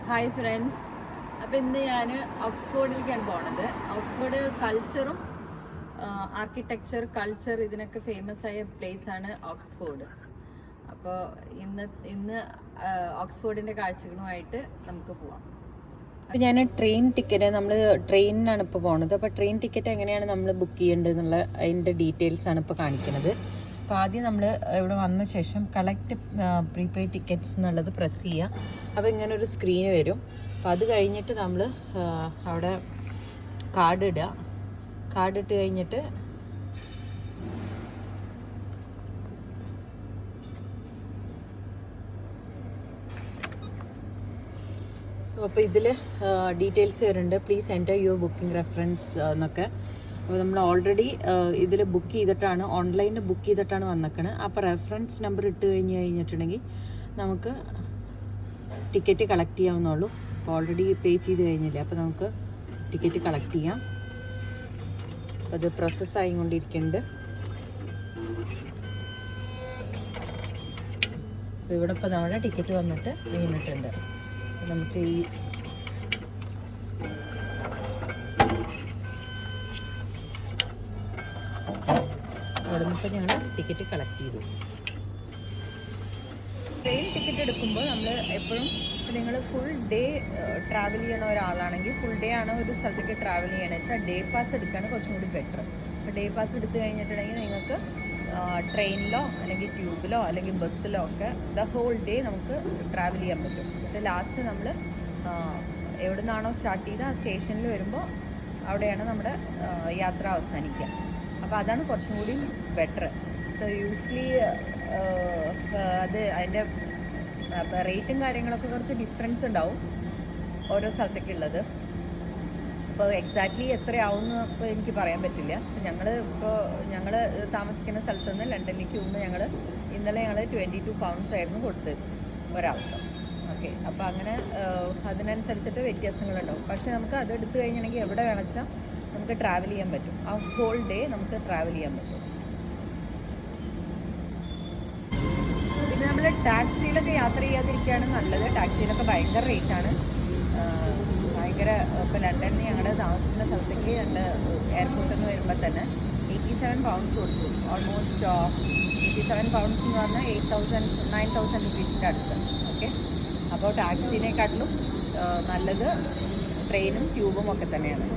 Hi friends. അപ്പോൾ ഇന്ന് ഞാൻ ഓക്സ്ഫോർഡിലേക്കാണ് പോണത്. ഓക്സ്ഫോർഡ് കൾച്ചറും ആർക്കിടെക്ചർ കൾച്ചർ ഇതിനൊക്കെ ഫേമസ് ആയ പ്ലേസാണ് ഓക്സ്ഫോർഡ്. അപ്പോൾ ഇന്ന് ഓക്സ്ഫോർഡിൻ്റെ കാഴ്ചകളുമായിട്ട് നമുക്ക് പോവാം. അപ്പോൾ ഞാൻ ട്രെയിൻ ടിക്കറ്റ് നമ്മൾ ട്രെയിനിനാണ് ഇപ്പോൾ പോണത്. അപ്പോൾ ട്രെയിൻ ടിക്കറ്റ് എങ്ങനെയാണ് നമ്മൾ ബുക്ക് ചെയ്യേണ്ടത് എന്നുള്ള അതിൻ്റെ ഡീറ്റെയിൽസാണ് ഇപ്പോൾ കാണിക്കുന്നത്. അപ്പോൾ ആദ്യം നമ്മൾ ഇവിടെ വന്ന ശേഷം കളക്ട് പ്രീപെയ്ഡ് ടിക്കറ്റ്സ് എന്നുള്ളത് പ്രസ് ചെയ്യുക. അപ്പോൾ ഇങ്ങനെ ഒരു സ്ക്രീന് വരും. അപ്പോൾ അത് കഴിഞ്ഞിട്ട് നമ്മൾ അവിടെ കാർഡ് ഇടുക. കാർഡ് ഇട്ട് കഴിഞ്ഞിട്ട് അപ്പോൾ ഇതിൽ ഡീറ്റെയിൽസ് വരുന്നുണ്ട്. Please enter your booking reference എന്നൊക്കെ. അപ്പോൾ നമ്മൾ ഓൾറെഡി ഇതിൽ ബുക്ക് ചെയ്തിട്ടാണ്, ഓൺലൈനിൽ ബുക്ക് ചെയ്തിട്ടാണ് വന്നേക്കണത്. അപ്പോൾ റെഫറൻസ് നമ്പർ ഇട്ട് കഴിഞ്ഞിട്ടുണ്ടെങ്കിൽ നമുക്ക് ടിക്കറ്റ് കളക്ട് ചെയ്യാവുന്നുള്ളൂ. അപ്പോൾ ഓൾറെഡി പേ ചെയ്ത് കഴിഞ്ഞില്ലേ, അപ്പോൾ നമുക്ക് ടിക്കറ്റ് കളക്ട് ചെയ്യാം. അപ്പോൾ അത് പ്രോസസ്സായിക്കൊണ്ടിരിക്കുന്നുണ്ട്. സോ ഇവിടെ ഇപ്പോൾ നമ്മുടെ ടിക്കറ്റ് വന്നിട്ട് വീണിട്ടുണ്ട്. നമുക്ക് ഈ അവിടെ നിന്നിപ്പോൾ ഞങ്ങൾ ടിക്കറ്റ് കളക്ട് ചെയ്തു. ട്രെയിൻ ടിക്കറ്റ് എടുക്കുമ്പോൾ നമ്മൾ എപ്പോഴും നിങ്ങൾ ഫുൾ ഡേ ട്രാവൽ ചെയ്യണ ഒരാളാണെങ്കിൽ ഫുൾ ഡേ ആണ് ഒരു സ്ഥലത്തേക്ക് ട്രാവൽ ചെയ്യണമെന്ന് വെച്ചാൽ ഡേ പാസ് എടുക്കുകയാണ് കുറച്ചും കൂടി ബെറ്റർ. അപ്പോൾ ഡേ പാസ് എടുത്തു കഴിഞ്ഞിട്ടുണ്ടെങ്കിൽ നിങ്ങൾക്ക് ട്രെയിനിലോ അല്ലെങ്കിൽ ട്യൂബിലോ അല്ലെങ്കിൽ ബസ്സിലോ ഒക്കെ ദ ഹോൾ ഡേ നമുക്ക് ട്രാവൽ ചെയ്യാൻ പറ്റും. എന്നിട്ട് ലാസ്റ്റ് നമ്മൾ എവിടെ നിന്നാണോ സ്റ്റാർട്ട് ചെയ്ത് ആ സ്റ്റേഷനിൽ വരുമ്പോൾ അവിടെയാണ് നമ്മുടെ യാത്ര അവസാനിക്കുക. അപ്പോൾ അതാണ് കുറച്ചും കൂടി ബെറ്റർ. സോ യൂഷ്വലി അത് അതിൻ്റെ റേറ്റും കാര്യങ്ങളൊക്കെ കുറച്ച് ഡിഫറൻസ് ഉണ്ടാവും ഓരോ സ്ഥലത്തേക്കുള്ളത്. അപ്പോൾ എക്സാക്ട്ലി എത്രയാവുമെന്ന് ഇപ്പോൾ എനിക്ക് പറയാൻ പറ്റില്ല. ഞങ്ങൾ താമസിക്കുന്ന സ്ഥലത്ത് നിന്ന് ലണ്ടനിലേക്ക് പോകുമ്പോൾ ഇന്നലെ ഞങ്ങൾ 22 pounds ആയിരുന്നു കൊടുത്തത് ഒരാൾക്ക്. ഓക്കെ, അപ്പോൾ അങ്ങനെ അതിനനുസരിച്ചിട്ട് വ്യത്യാസങ്ങളുണ്ടാവും. പക്ഷേ നമുക്ക് അത് എടുത്തു കഴിഞ്ഞിട്ടുണ്ടെങ്കിൽ എവിടെ വേണമെച്ചാൽ നമുക്ക് ട്രാവൽ ചെയ്യാൻ പറ്റും. ആ ഹോൾ ഡേ നമുക്ക് ട്രാവൽ ചെയ്യാൻ പറ്റും. പിന്നെ നമ്മൾ ടാക്സിയിലൊക്കെ യാത്ര ചെയ്യാതിരിക്കുകയാണ് നല്ലത്. ടാക്സിയിലൊക്കെ ഭയങ്കര റേറ്റാണ്. ഭയങ്കര ഇപ്പോൾ ലണ്ടനിൽ ഞങ്ങൾ താമസിക്കുന്ന സ്ഥലത്തേക്ക് എയർപോർട്ടിൽ നിന്ന് വരുമ്പോൾ തന്നെ 87 pounds കൊടുത്തു. ഓൾമോസ്റ്റ് 87 pounds എന്ന് പറഞ്ഞാൽ 9,000 rupees അടുത്ത്. ഓക്കെ, അപ്പോൾ ടാക്സിനെക്കാട്ടിലും നല്ലത് ട്രെയിനും ട്യൂബും ഒക്കെ തന്നെയാണ്.